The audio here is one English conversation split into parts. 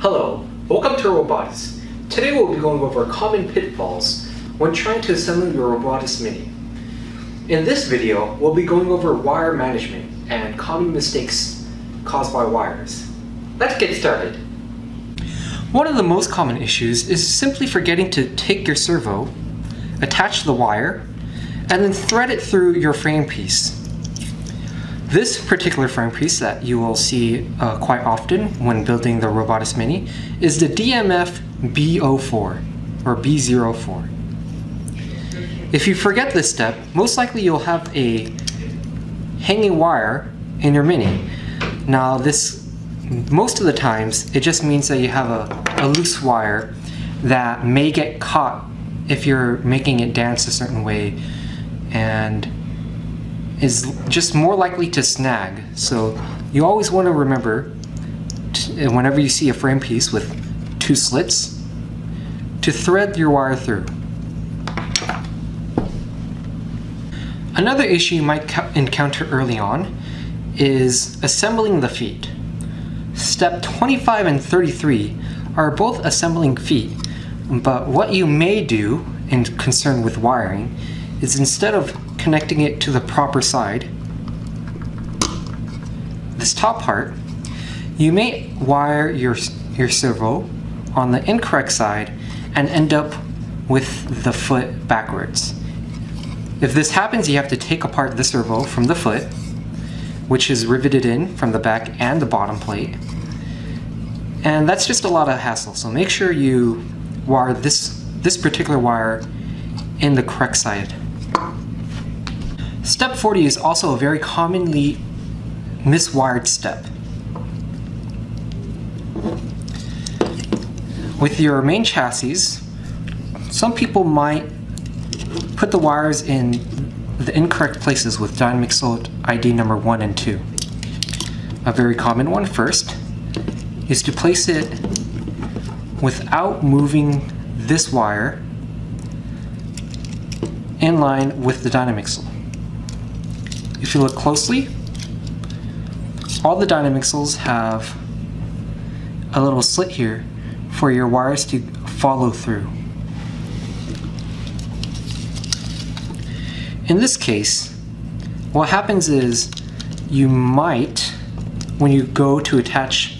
Hello, welcome to ROBOTIS. Today we'll be going over common pitfalls when trying to assemble your ROBOTIS Mini. In this video, we'll be going over wire management and common mistakes caused by wires. Let's get started. One of the most common issues is simply forgetting to take your servo, attach the wire, and then thread it through your frame piece. This particular frame piece that you will see quite often when building the ROBOTIS Mini is the DMF B04 or B04. If you forget this step, most likely you'll have a hanging wire in your Mini. Now most of the times it just means that you have a loose wire that may get caught if you're making it dance a certain way and is just more likely to snag. So you always want to remember whenever you see a frame piece with two slits to thread your wire through. Another issue you might encounter early on is assembling the feet. Step 25 and 33 are both assembling feet, but what you may do in concern with wiring is instead of connecting it to the proper side, this top part, you may wire your servo on the incorrect side and end up with the foot backwards. If this happens, you have to take apart the servo from the foot, which is riveted in from the back and the bottom plate, and that's just a lot of hassle. So make sure you wire this particular wire in the correct side. Step 40 is also a very commonly miswired step. With your main chassis, some people might put the wires in the incorrect places with dynamic slot ID number 1 and 2. A very common one first is to place it without moving this wire in line with the dynamic slot. If you look closely, all the dynamixels have a little slit here for your wires to follow through. In this case, what happens is you might, when you go to attach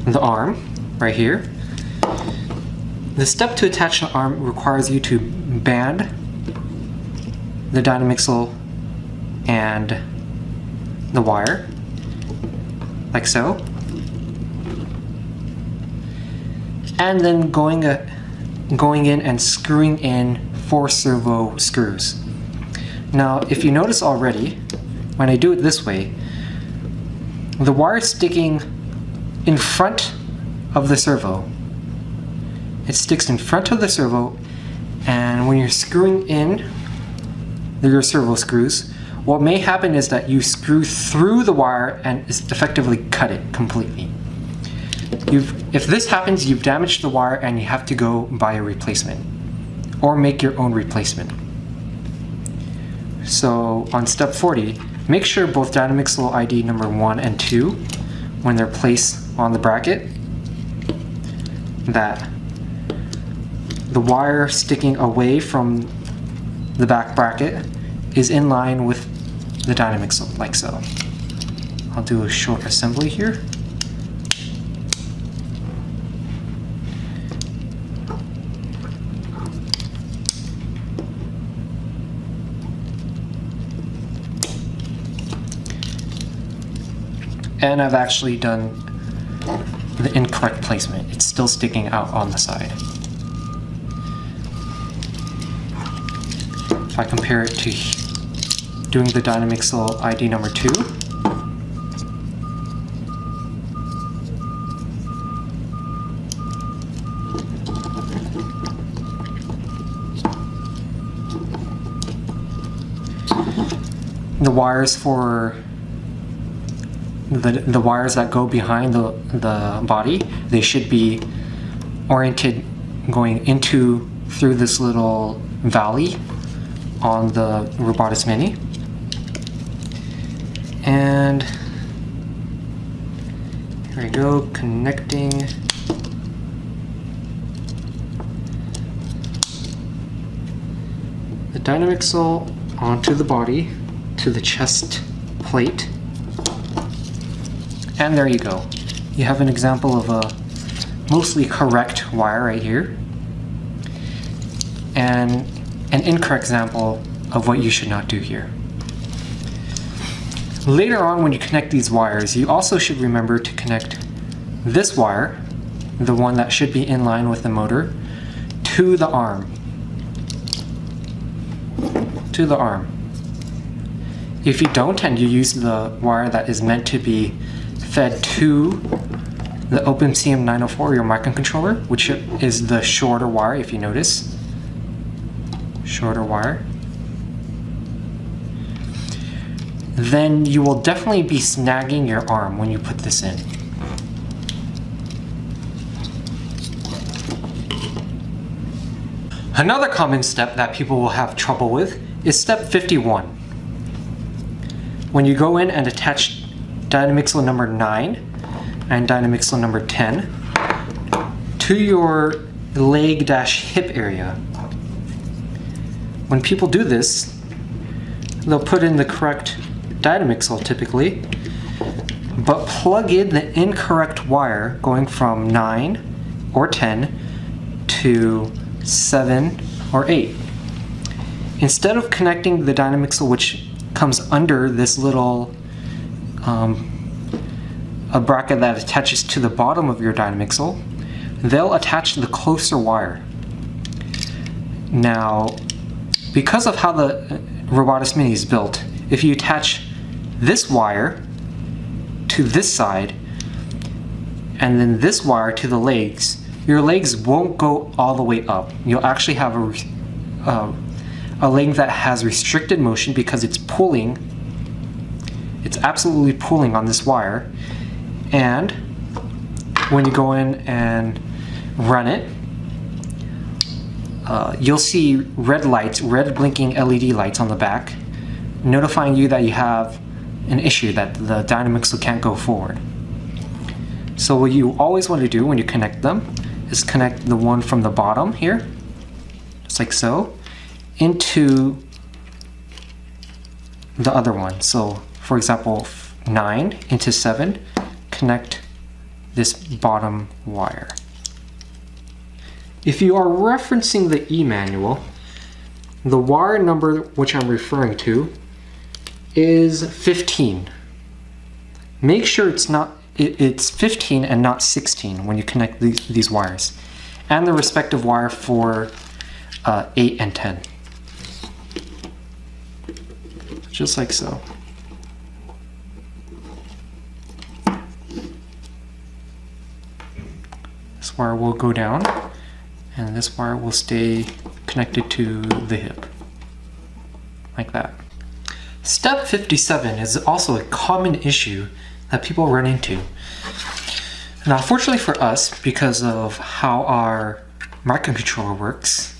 the arm right here, the step to attach the arm requires you to band the dynamixel and the wire, like so, and then going in and screwing in 4 servo screws. Now, if you notice already, when I do it this way, the wire sticking in front of the servo. It sticks in front of the servo, and when you're screwing in your servo screws, what may happen is that you screw through the wire and effectively cut it completely. If this happens, you've damaged the wire and you have to go buy a replacement or make your own replacement. So on step 40, make sure both dynamic slot ID number 1 and 2, when they're placed on the bracket, that the wire sticking away from the back bracket is in line with the dynamic slot, like so. I'll do a short assembly here. And I've actually done the incorrect placement. It's still sticking out on the side. If I compare it to doing the dynamic slot ID number 2, the wires for the wires that go behind the body, they should be oriented going through this little valley on the ROBOTIS Mini. And here we go, connecting Dynamixel onto the body, to the chest plate. And there you go. You have an example of a mostly correct wire right here, and an incorrect example of what you should not do here. Later on, when you connect these wires, you also should remember to connect this wire, the one that should be in line with the motor, to the arm. To the arm. If you don't, and you use the wire that is meant to be fed to the OpenCM 904, your microcontroller, which is the shorter wire, if you notice. Shorter wire. Then you will definitely be snagging your arm when you put this in. Another common step that people will have trouble with is step 51. When you go in and attach Dynamixel number 9 and Dynamixel number 10 to your leg-hip area. When people do this, they'll put in the correct Dynamixel typically, but plug in the incorrect wire going from 9 or 10 to 7 or 8. Instead of connecting the Dynamixel, which comes under this little a bracket that attaches to the bottom of your Dynamixel, they'll attach the closer wire. Now, because of how the ROBOTIS Mini is built, if you attach this wire to this side and then this wire to the legs, your legs won't go all the way up. You'll actually have a leg that has restricted motion because it's pulling. It's absolutely pulling on this wire. And when you go in and run it, you'll see red lights, red blinking LED lights on the back, notifying you that you have an issue, that the Dynamixel can't go forward. So what you always want to do when you connect them is connect the one from the bottom here, just like so, into the other one. So for example, 9 into 7, connect this bottom wire. If you are referencing the e-manual, the wire number which I'm referring to is 15. Make sure it's 15 and not 16 when you connect these wires, and the respective wire for 8 and 10. Just like so. This wire will go down, and this wire will stay connected to the hip, like that. Step 57 is also a common issue that people run into. Now, fortunately for us, because of how our microcontroller works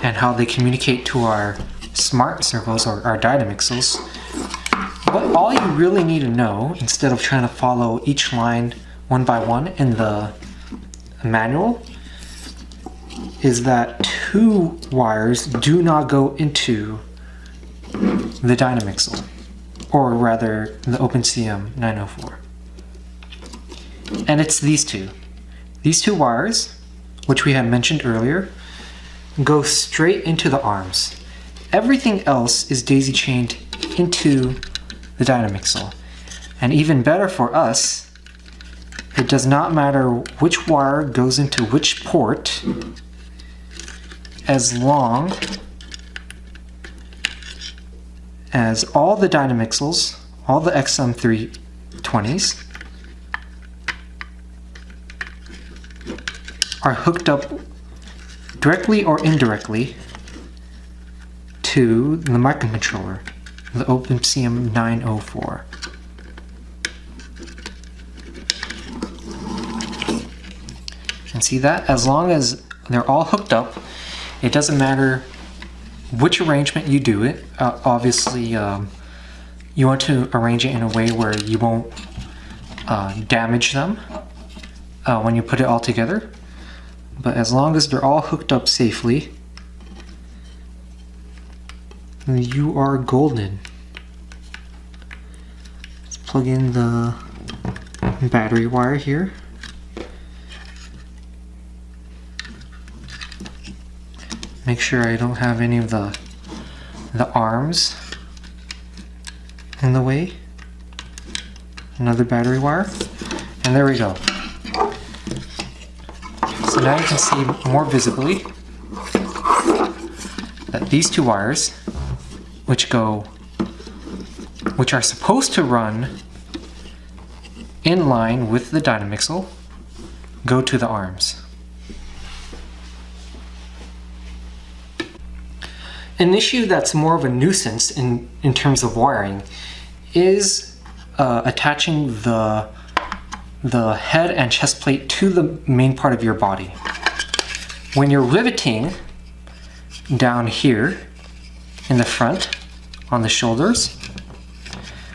and how they communicate to our smart servos or our Dynamixels, what all you really need to know, instead of trying to follow each line one by one in the manual, is that 2 wires do not go into the Dynamixel, or rather the OpenCM 904. And it's these two. These 2 wires, which we had mentioned earlier, go straight into the arms. Everything else is daisy chained into the Dynamixel. And even better for us, it does not matter which wire goes into which port, as long as all the Dynamixels, all the XM320s, are hooked up directly or indirectly to the microcontroller, the OpenCM 904. And see that? As long as they're all hooked up, it doesn't matter which arrangement you do it. Obviously, you want to arrange it in a way where you won't damage them when you put it all together. But as long as they're all hooked up safely, You are golden. Let's plug in the battery wire here. Make sure I don't have any of the arms in the way. Another battery wire, and there we go. So now you can see more visibly that these two wires, which are supposed to run in line with the Dynamixel, go to the arms. An issue that's more of a nuisance in terms of wiring is attaching the head and chest plate to the main part of your body. When you're riveting down here in the front on the shoulders,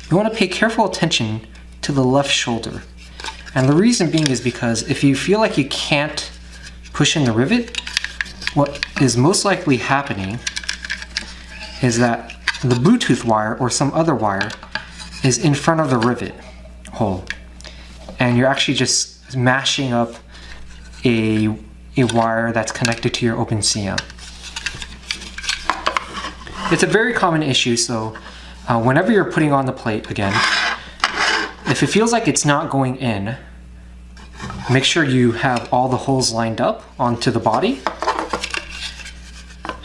you want to pay careful attention to the left shoulder. And the reason being is because if you feel like you can't push in the rivet, what is most likely happening is that the Bluetooth wire or some other wire is in front of the rivet hole, and you're actually just mashing up a wire that's connected to your OpenCM. It's a very common issue, so whenever you're putting on the plate again, if it feels like it's not going in, make sure you have all the holes lined up onto the body,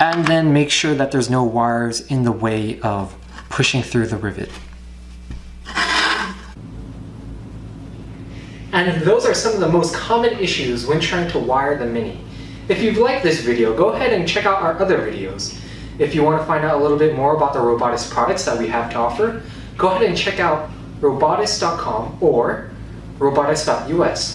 and then make sure that there's no wires in the way of pushing through the rivet. And those are some of the most common issues when trying to wire the Mini. If you've liked this video, go ahead and check out our other videos. If you want to find out a little bit more about the Robotis products that we have to offer, go ahead and check out robotis.com or robotis.us.